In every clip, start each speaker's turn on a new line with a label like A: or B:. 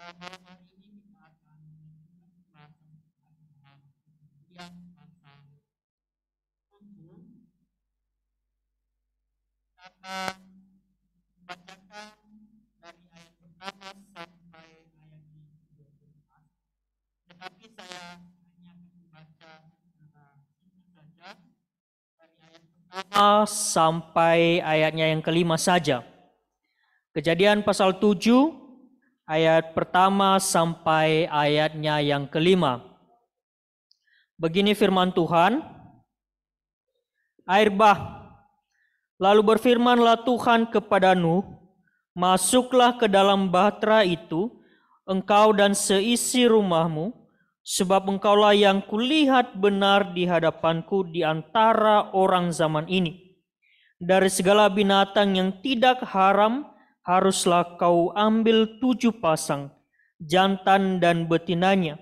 A: Hari ini kita akan yang pasal 7 akan membacakan dari ayat pertama sampai ayat ke-24. Tetapi saya hanya akan membaca secara singkat saja dari ayat pertama sampai ayatnya yang kelima saja. Kejadian pasal 7 ayat pertama sampai ayatnya yang kelima. Begini firman Tuhan, air bah. Lalu berfirmanlah Tuhan kepada Nuh, masuklah ke dalam bahtera itu, engkau dan seisi rumahmu, sebab engkaulah yang kulihat benar di hadapanku di antara orang zaman ini. Dari segala binatang yang tidak haram, haruslah kau ambil 7 pasang, jantan dan betinanya.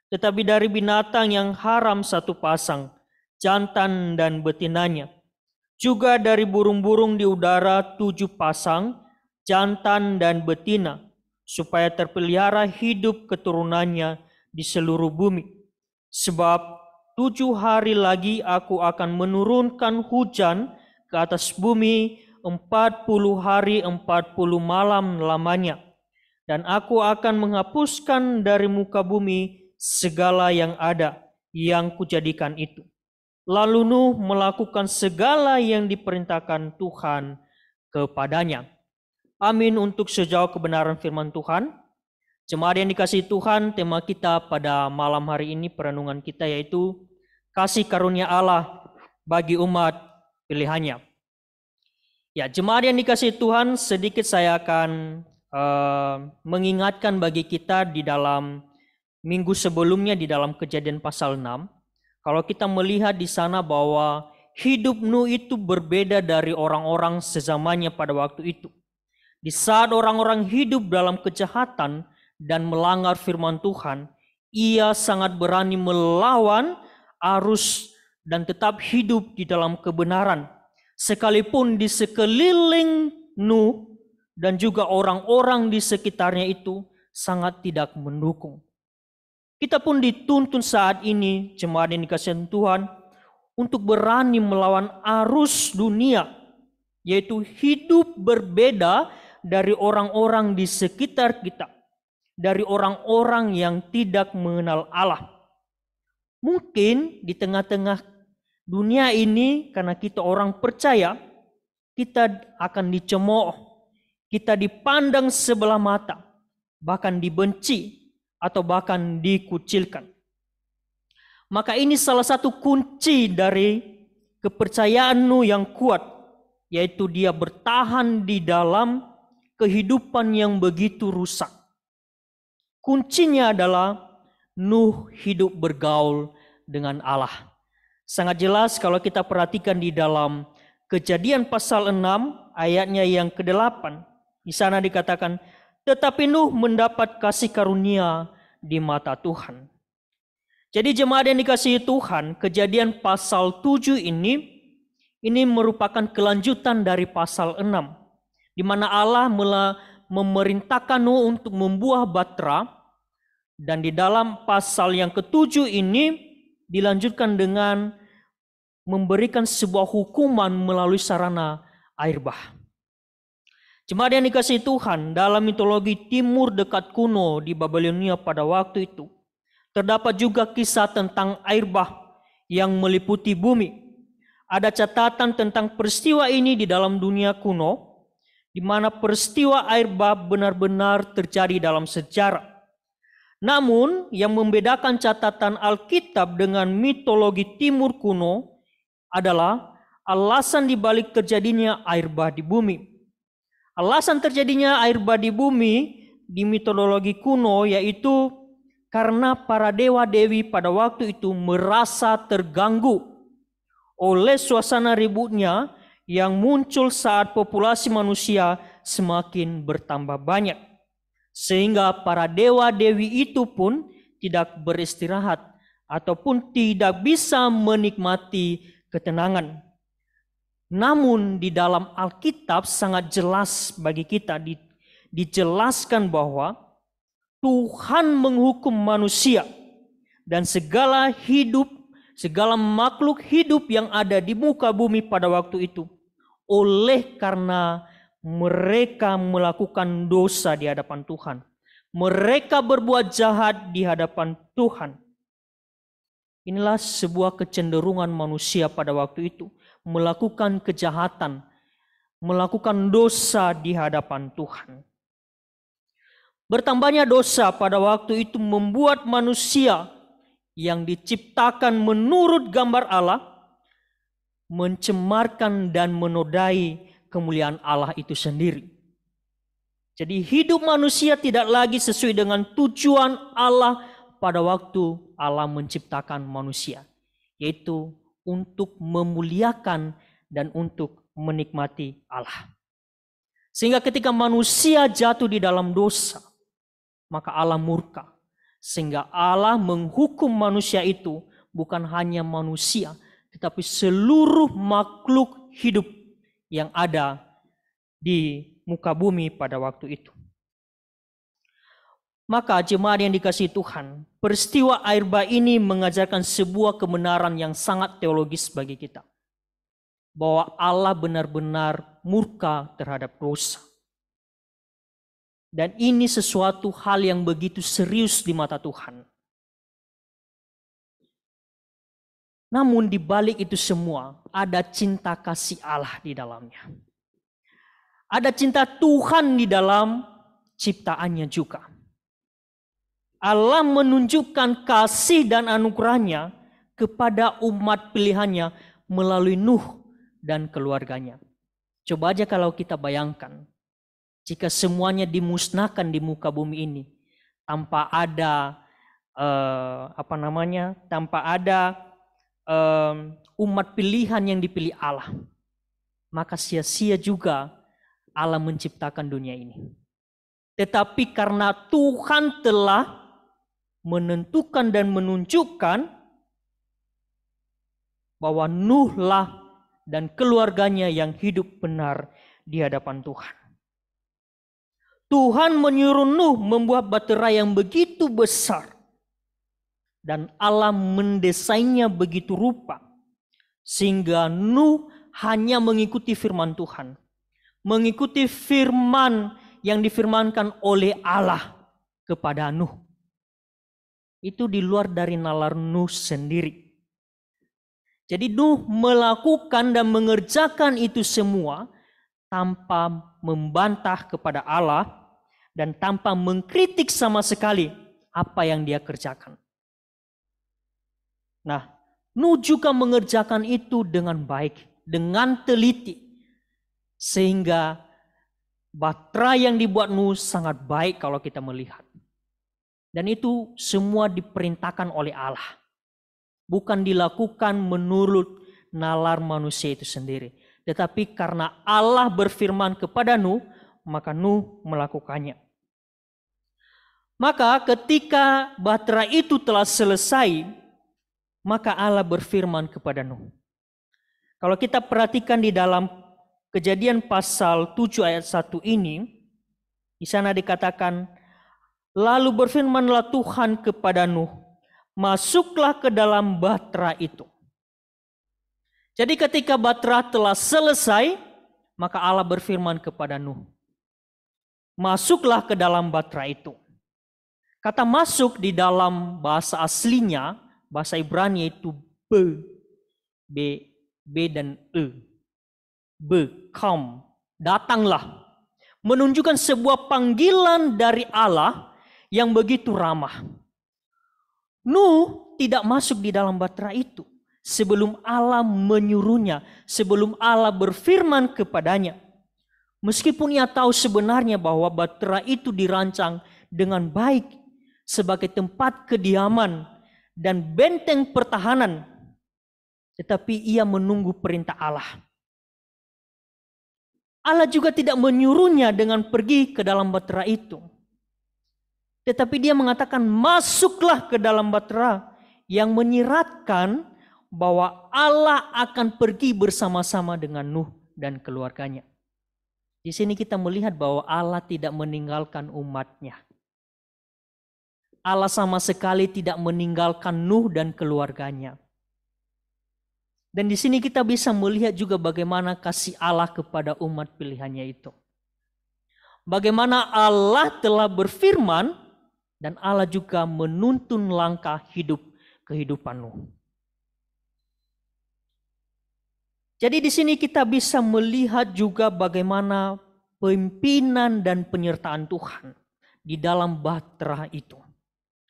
A: Tetapi dari binatang yang haram 1 pasang, jantan dan betinanya. Juga dari burung-burung di udara 7 pasang, jantan dan betina, supaya terpelihara hidup keturunannya di seluruh bumi. Sebab 7 hari lagi aku akan menurunkan hujan ke atas bumi 40 hari 40 malam lamanya. Dan aku akan menghapuskan dari muka bumi segala yang ada yang kujadikan itu. Lalu Nuh melakukan segala yang diperintahkan Tuhan kepadanya. Amin untuk sejauh kebenaran firman Tuhan. Jemaat yang dikasihi Tuhan, tema kita pada malam hari ini perenungan kita yaitu kasih karunia Allah bagi umat pilihannya. Ya, jemaat yang dikasihi Tuhan, sedikit saya akan mengingatkan bagi kita di dalam minggu sebelumnya di dalam Kejadian pasal 6. Kalau kita melihat di sana bahwa hidup Nuh itu berbeda dari orang-orang sezamannya pada waktu itu. Di saat orang-orang hidup dalam kejahatan dan melanggar firman Tuhan, ia sangat berani melawan arus dan tetap hidup di dalam kebenaran. Sekalipun di sekeliling Nuh dan juga orang-orang di sekitarnya itu sangat tidak mendukung. Kita pun dituntun saat ini, jemaat yang dikasihi Tuhan, untuk berani melawan arus dunia, yaitu hidup berbeda dari orang-orang di sekitar kita, dari orang-orang yang tidak mengenal Allah. Mungkin di tengah-tengah dunia ini, karena kita orang percaya, kita akan dicemooh, kita dipandang sebelah mata, bahkan dibenci, atau bahkan dikucilkan. Maka ini salah satu kunci dari kepercayaan Nuh yang kuat, yaitu dia bertahan di dalam kehidupan yang begitu rusak. Kuncinya adalah Nuh hidup bergaul dengan Allah. Sangat jelas kalau kita perhatikan di dalam Kejadian pasal 6 ayatnya yang ke-8. Di sana dikatakan, tetapi Nuh mendapat kasih karunia di mata Tuhan. Jadi jemaat yang dikasihi Tuhan, Kejadian pasal 7 ini merupakan kelanjutan dari pasal 6. Di mana Allah memerintahkan Nuh untuk membuah bahtera. Dan di dalam pasal yang ke-7 ini dilanjutkan dengan memberikan sebuah hukuman melalui sarana air bah. Jemaat yang dikasihi Tuhan, dalam mitologi timur dekat kuno di Babilonia pada waktu itu, terdapat juga kisah tentang air bah yang meliputi bumi. Ada catatan tentang peristiwa ini di dalam dunia kuno, di mana peristiwa air bah benar-benar terjadi dalam sejarah. Namun, yang membedakan catatan Alkitab dengan mitologi timur kuno adalah alasan dibalik terjadinya air bah di bumi. Alasan terjadinya air bah di bumi di mitologi kuno yaitu karena para dewa-dewi pada waktu itu merasa terganggu oleh suasana ributnya yang muncul saat populasi manusia semakin bertambah banyak. Sehingga para dewa-dewi itu pun tidak beristirahat ataupun tidak bisa menikmati ketenangan. Namun di dalam Alkitab sangat jelas bagi kita dijelaskan bahwa Tuhan menghukum manusia dan segala makhluk hidup yang ada di muka bumi pada waktu itu, oleh karena mereka melakukan dosa di hadapan Tuhan. Mereka berbuat jahat di hadapan Tuhan. Inilah sebuah kecenderungan manusia pada waktu itu, melakukan kejahatan, melakukan dosa di hadapan Tuhan. Bertambahnya dosa pada waktu itu membuat manusia yang diciptakan menurut gambar Allah mencemarkan dan menodai kemuliaan Allah itu sendiri. Jadi hidup manusia tidak lagi sesuai dengan tujuan Allah pada waktu Allah menciptakan manusia, yaitu untuk memuliakan dan untuk menikmati Allah. Sehingga ketika manusia jatuh di dalam dosa, maka Allah murka. Sehingga Allah menghukum manusia itu, bukan hanya manusia, tetapi seluruh makhluk hidup yang ada di muka bumi pada waktu itu. Maka jemaat yang dikasihi Tuhan, peristiwa air bah ini mengajarkan sebuah kebenaran yang sangat teologis bagi kita. Bahwa Allah benar-benar murka terhadap dosa. Dan ini sesuatu hal yang begitu serius di mata Tuhan. Namun di balik itu semua ada cinta kasih Allah di dalamnya. Ada cinta Tuhan di dalam ciptaannya juga. Allah menunjukkan kasih dan anugerahnya kepada umat pilihannya melalui Nuh dan keluarganya. Coba aja kalau kita bayangkan, jika semuanya dimusnahkan di muka bumi ini, tanpa ada umat pilihan yang dipilih Allah, maka sia-sia juga Allah menciptakan dunia ini. Tetapi karena Tuhan telah menentukan dan menunjukkan bahwa Nuhlah dan keluarganya yang hidup benar di hadapan Tuhan. Tuhan menyuruh Nuh membuat bahtera yang begitu besar. Dan Allah mendesainnya begitu rupa. Sehingga Nuh hanya mengikuti firman Tuhan. Mengikuti firman yang difirmankan oleh Allah kepada Nuh. Itu di luar dari nalar Nuh sendiri. Jadi Nuh melakukan dan mengerjakan itu semua tanpa membantah kepada Allah dan tanpa mengkritik sama sekali apa yang dia kerjakan. Nah, Nuh juga mengerjakan itu dengan baik, dengan teliti. Sehingga bahtera yang dibuat Nuh sangat baik kalau kita melihat. Dan itu semua diperintahkan oleh Allah. Bukan dilakukan menurut nalar manusia itu sendiri. Tetapi karena Allah berfirman kepada Nuh, maka Nuh melakukannya. Maka ketika bahtera itu telah selesai, maka Allah berfirman kepada Nuh. Kalau kita perhatikan di dalam Kejadian pasal 7 ayat 1 ini, di sana dikatakan, lalu berfirmanlah Tuhan kepada Nuh, masuklah ke dalam bahtera itu. Jadi ketika bahtera telah selesai, maka Allah berfirman kepada Nuh, masuklah ke dalam bahtera itu. Kata masuk di dalam bahasa aslinya, bahasa Ibrani itu B dan E. Come, datanglah. Menunjukkan sebuah panggilan dari Allah yang begitu ramah. Nuh tidak masuk di dalam bahtera itu sebelum Allah menyuruhnya, sebelum Allah berfirman kepadanya. Meskipun ia tahu sebenarnya bahwa bahtera itu dirancang dengan baik sebagai tempat kediaman dan benteng pertahanan, tetapi ia menunggu perintah Allah. Allah juga tidak menyuruhnya dengan pergi ke dalam bahtera itu. Tetapi dia mengatakan masuklah ke dalam bahtera, yang menyiratkan bahwa Allah akan pergi bersama-sama dengan Nuh dan keluarganya. Di sini kita melihat bahwa Allah tidak meninggalkan umatnya. Allah sama sekali tidak meninggalkan Nuh dan keluarganya. Dan di sini kita bisa melihat juga bagaimana kasih Allah kepada umat pilihannya itu. Bagaimana Allah telah berfirman dan Allah juga menuntun langkah kehidupan Nuh. Jadi di sini kita bisa melihat juga bagaimana pimpinan dan penyertaan Tuhan di dalam bahtera itu.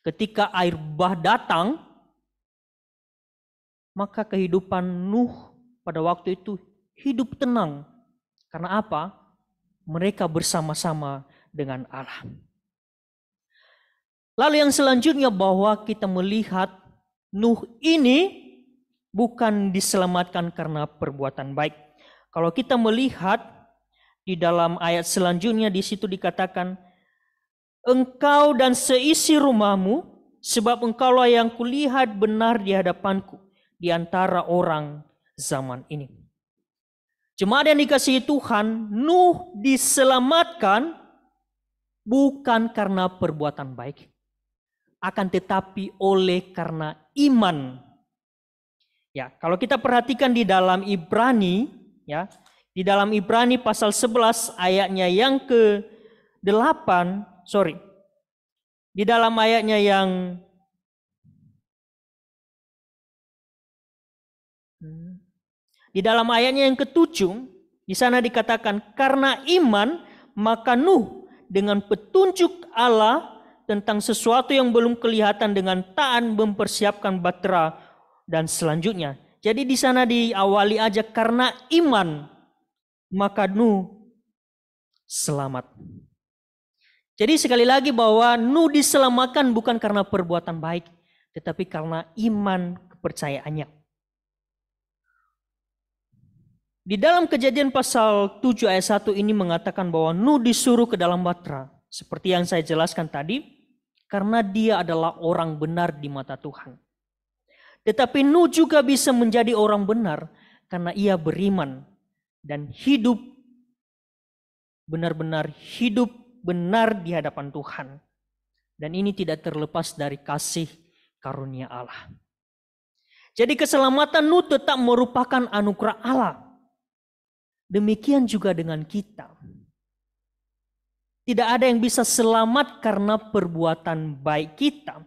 A: Ketika air bah datang, maka kehidupan Nuh pada waktu itu hidup tenang. Karena apa? Mereka bersama-sama dengan Allah. Lalu yang selanjutnya bahwa kita melihat Nuh ini bukan diselamatkan karena perbuatan baik. Kalau kita melihat di dalam ayat selanjutnya di situ dikatakan, engkau dan seisi rumahmu, sebab engkaulah yang kulihat benar di hadapanku di antara orang zaman ini. Jemaat yang dikasihi Tuhan, Nuh diselamatkan bukan karena perbuatan baik, akan tetapi oleh karena iman. Ya, kalau kita perhatikan di dalam Ibrani, ya, di dalam Ibrani pasal 11 ayatnya yang ke-8, di dalam ayatnya yang yang ke-7, di sana dikatakan karena iman maka Nuh dengan petunjuk Allah tentang sesuatu yang belum kelihatan dengan taat mempersiapkan bahtera dan selanjutnya. Jadi di sana diawali aja karena iman maka Nuh selamat. Jadi sekali lagi bahwa Nuh diselamatkan bukan karena perbuatan baik, tetapi karena iman kepercayaannya. Di dalam Kejadian pasal 7 ayat 1 ini mengatakan bahwa Nuh disuruh ke dalam bahtera. Seperti yang saya jelaskan tadi, karena dia adalah orang benar di mata Tuhan. Tetapi Nuh juga bisa menjadi orang benar karena ia beriman dan hidup benar-benar hidup benar di hadapan Tuhan. Dan ini tidak terlepas dari kasih karunia Allah. Jadi keselamatan Nuh tetap merupakan anugerah Allah. Demikian juga dengan kita. Tidak ada yang bisa selamat karena perbuatan baik kita.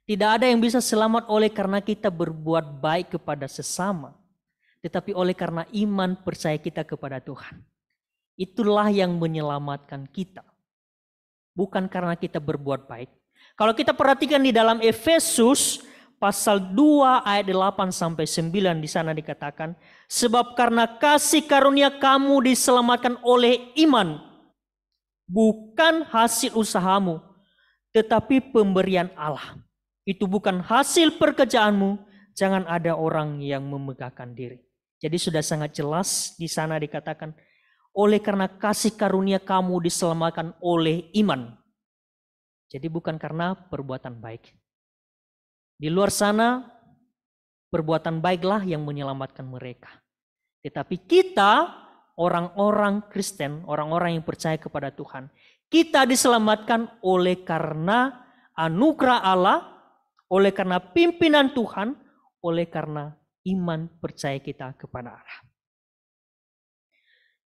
A: Tidak ada yang bisa selamat oleh karena kita berbuat baik kepada sesama. Tetapi oleh karena iman percaya kita kepada Tuhan. Itulah yang menyelamatkan kita. Bukan karena kita berbuat baik. Kalau kita perhatikan di dalam Efesus pasal 2 ayat 8 sampai 9 di sana dikatakan, sebab karena kasih karunia kamu diselamatkan oleh iman, bukan hasil usahamu, tetapi pemberian Allah. Itu bukan hasil pekerjaanmu, jangan ada orang yang memegahkan diri. Jadi sudah sangat jelas di sana dikatakan, oleh karena kasih karunia kamu diselamatkan oleh iman. Jadi bukan karena perbuatan baik. Di luar sana perbuatan baiklah yang menyelamatkan mereka. Tetapi kita orang-orang Kristen, orang-orang yang percaya kepada Tuhan, kita diselamatkan oleh karena anugerah Allah, oleh karena pimpinan Tuhan, oleh karena iman percaya kita kepada Allah.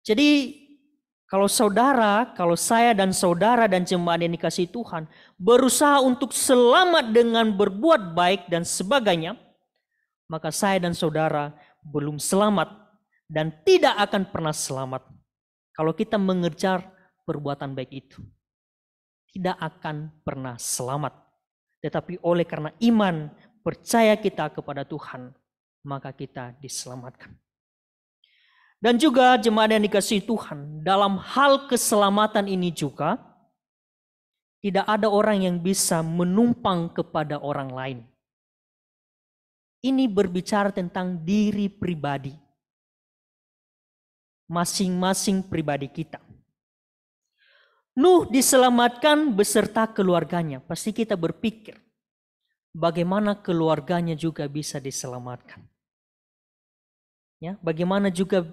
A: Jadi kalau saya dan saudara dan jemaat yang dikasihi Tuhan berusaha untuk selamat dengan berbuat baik dan sebagainya, maka saya dan saudara belum selamat dan tidak akan pernah selamat kalau kita mengejar perbuatan baik itu. Tidak akan pernah selamat. Tetapi oleh karena iman percaya kita kepada Tuhan, maka kita diselamatkan. Dan juga jemaat yang dikasihi Tuhan, dalam hal keselamatan ini juga, tidak ada orang yang bisa menumpang kepada orang lain. Ini berbicara tentang diri pribadi. Masing-masing pribadi kita. Nuh diselamatkan beserta keluarganya. Pasti kita berpikir, bagaimana keluarganya juga bisa diselamatkan. Ya, bagaimana juga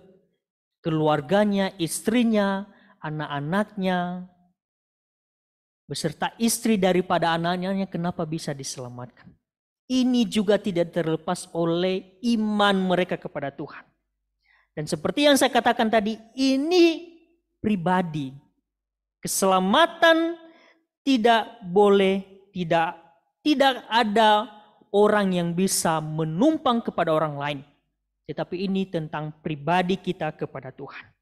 A: keluarganya, istrinya, anak-anaknya beserta istri daripada anaknya, kenapa bisa diselamatkan? Ini juga tidak terlepas oleh iman mereka kepada Tuhan. Dan seperti yang saya katakan tadi, ini pribadi. Keselamatan tidak boleh, tidak ada orang yang bisa menumpang kepada orang lain. Tetapi ini tentang pribadi kita kepada Tuhan.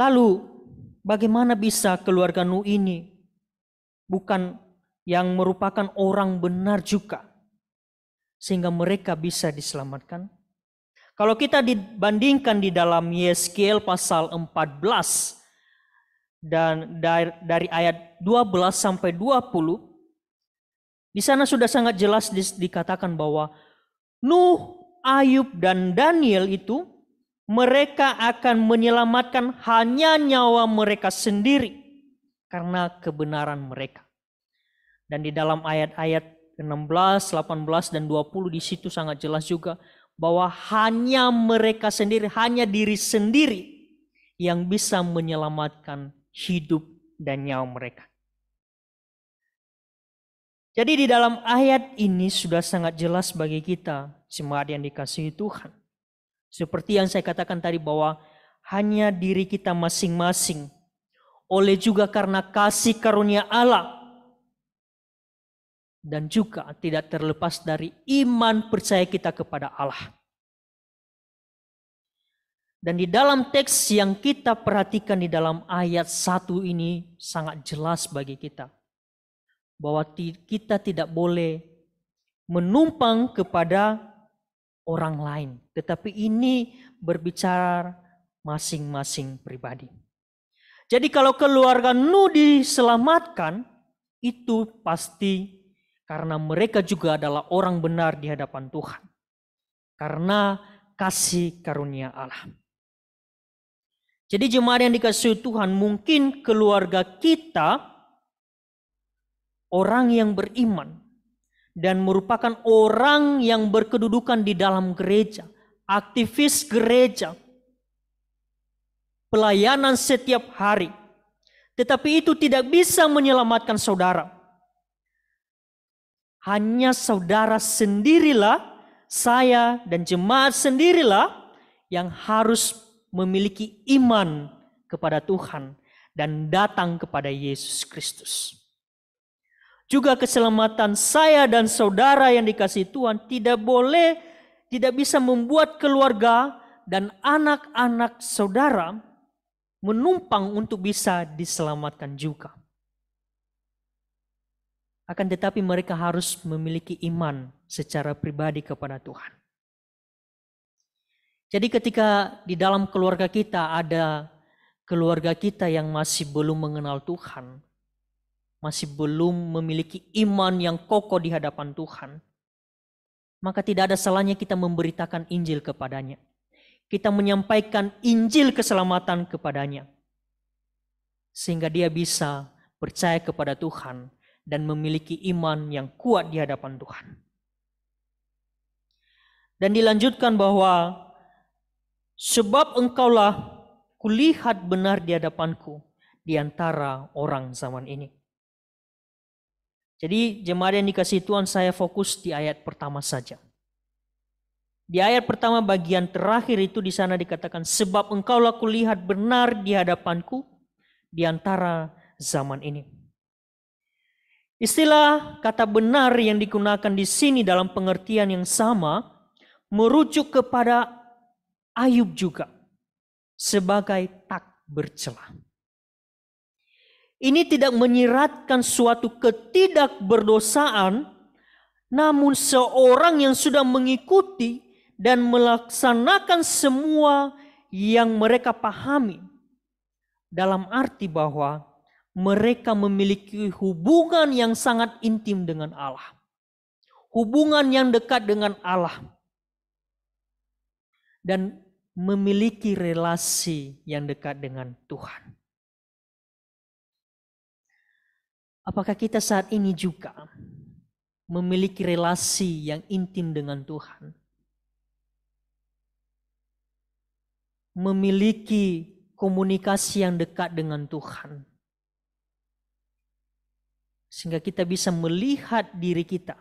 A: Lalu, bagaimana bisa keluarga Nuh ini bukan yang merupakan orang benar juga, sehingga mereka bisa diselamatkan? Kalau kita dibandingkan di dalam Yeskiel pasal 14 dan dari ayat 12 sampai 20, di sana sudah sangat jelas dikatakan bahwa Nuh, Ayub, dan Daniel itu mereka akan menyelamatkan hanya nyawa mereka sendiri karena kebenaran mereka. Dan di dalam ayat-ayat 16, 18, dan 20 di situ sangat jelas juga bahwa hanya mereka sendiri, hanya diri sendiri yang bisa menyelamatkan hidup dan nyawa mereka. Jadi di dalam ayat ini sudah sangat jelas bagi kita, jemaat yang dikasihi Tuhan. Seperti yang saya katakan tadi bahwa hanya diri kita masing-masing, oleh juga karena kasih karunia Allah, dan juga tidak terlepas dari iman percaya kita kepada Allah. Dan di dalam teks yang kita perhatikan di dalam ayat 1 ini sangat jelas bagi kita, bahwa kita tidak boleh menumpang kepada orang lain, tetapi ini berbicara masing-masing pribadi. Jadi kalau keluarga Nuh diselamatkan, itu pasti karena mereka juga adalah orang benar di hadapan Tuhan. Karena kasih karunia Allah. Jadi jemaat yang dikasihi Tuhan, mungkin keluarga kita orang yang beriman dan merupakan orang yang berkedudukan di dalam gereja, aktivis gereja, pelayanan setiap hari. Tetapi itu tidak bisa menyelamatkan saudara. Hanya saudara sendirilah, saya dan jemaat sendirilah yang harus memiliki iman kepada Tuhan dan datang kepada Yesus Kristus. Juga keselamatan saya dan saudara yang dikasihi Tuhan tidak bisa membuat keluarga dan anak-anak saudara menumpang untuk bisa diselamatkan juga. Akan tetapi mereka harus memiliki iman secara pribadi kepada Tuhan. Jadi ketika di dalam keluarga kita ada keluarga kita yang masih belum mengenal Tuhan, masih belum memiliki iman yang kokoh di hadapan Tuhan, maka tidak ada salahnya kita memberitakan Injil kepadanya. Kita menyampaikan Injil keselamatan kepadanya, sehingga dia bisa percaya kepada Tuhan dan memiliki iman yang kuat di hadapan Tuhan. Dan dilanjutkan bahwa sebab engkaulah kulihat benar di hadapanku di antara orang zaman ini. Jadi jemaat yang dikasihi Tuhan, saya fokus di ayat pertama saja. Di ayat pertama bagian terakhir itu di sana dikatakan sebab engkaulah kulihat benar di hadapanku di antara zaman ini. Istilah kata benar yang digunakan di sini dalam pengertian yang sama merujuk kepada Ayub juga sebagai tak bercela. Ini tidak menyiratkan suatu ketidakberdosaan, namun seorang yang sudah mengikuti dan melaksanakan semua yang mereka pahami, dalam arti bahwa mereka memiliki hubungan yang sangat intim dengan Allah. Hubungan yang dekat dengan Allah. Dan memiliki relasi yang dekat dengan Tuhan. Apakah kita saat ini juga memiliki relasi yang intim dengan Tuhan? Memiliki komunikasi yang dekat dengan Tuhan. Sehingga kita bisa melihat diri kita.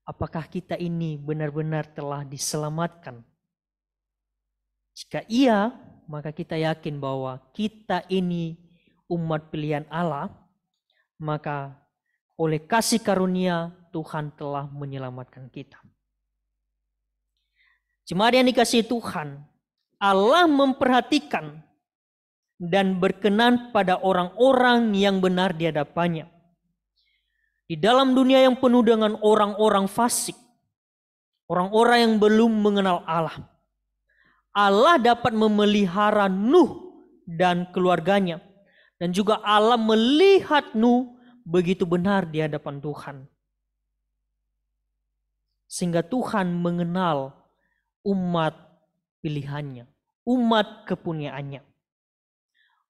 A: Apakah kita ini benar-benar telah diselamatkan? Jika iya, maka kita yakin bahwa kita ini umat pilihan Allah, maka oleh kasih karunia Tuhan telah menyelamatkan kita. Jemaat yang dikasihi Tuhan, Allah memperhatikan dan berkenan pada orang-orang yang benar di hadapannya. Di dalam dunia yang penuh dengan orang-orang fasik, orang-orang yang belum mengenal Allah, Allah dapat memelihara Nuh dan keluarganya. Dan juga Allah melihat Nuh begitu benar di hadapan Tuhan. Sehingga Tuhan mengenal umat pilihannya, umat kepunyaannya.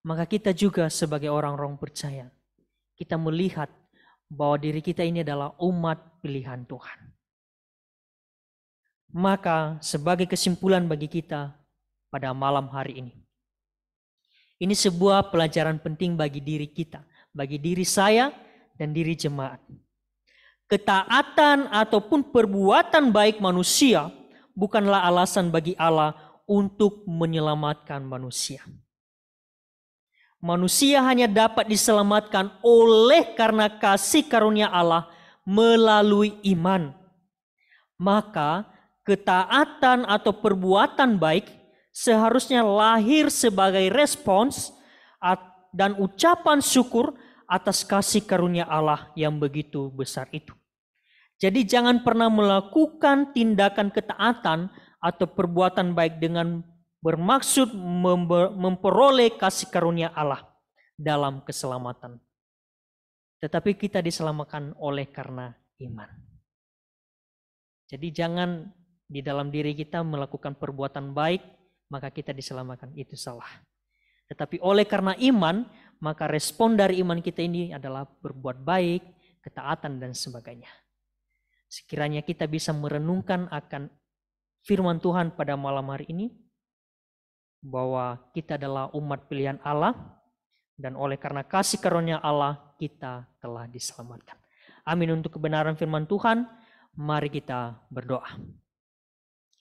A: Maka kita juga sebagai orang-orang percaya, kita melihat bahwa diri kita ini adalah umat pilihan Tuhan. Maka sebagai kesimpulan bagi kita pada malam hari ini sebuah pelajaran penting bagi diri kita, bagi diri saya dan diri jemaat. Ketaatan ataupun perbuatan baik manusia bukanlah alasan bagi Allah untuk menyelamatkan manusia. Manusia hanya dapat diselamatkan oleh karena kasih karunia Allah melalui iman. Maka ketaatan atau perbuatan baik seharusnya lahir sebagai respons dan ucapan syukur atas kasih karunia Allah yang begitu besar itu. Jadi jangan pernah melakukan tindakan ketaatan atau perbuatan baik dengan bermaksud memperoleh kasih karunia Allah dalam keselamatan. Tetapi kita diselamatkan oleh karena iman. Jadi jangan di dalam diri kita melakukan perbuatan baik, maka kita diselamatkan. Itu salah. Tetapi oleh karena iman, maka respon dari iman kita ini adalah berbuat baik, ketaatan dan sebagainya. Sekiranya kita bisa merenungkan akan firman Tuhan pada malam hari ini, bahwa kita adalah umat pilihan Allah, dan oleh karena kasih karunia Allah kita telah diselamatkan. Amin. Untuk kebenaran firman Tuhan, mari kita berdoa.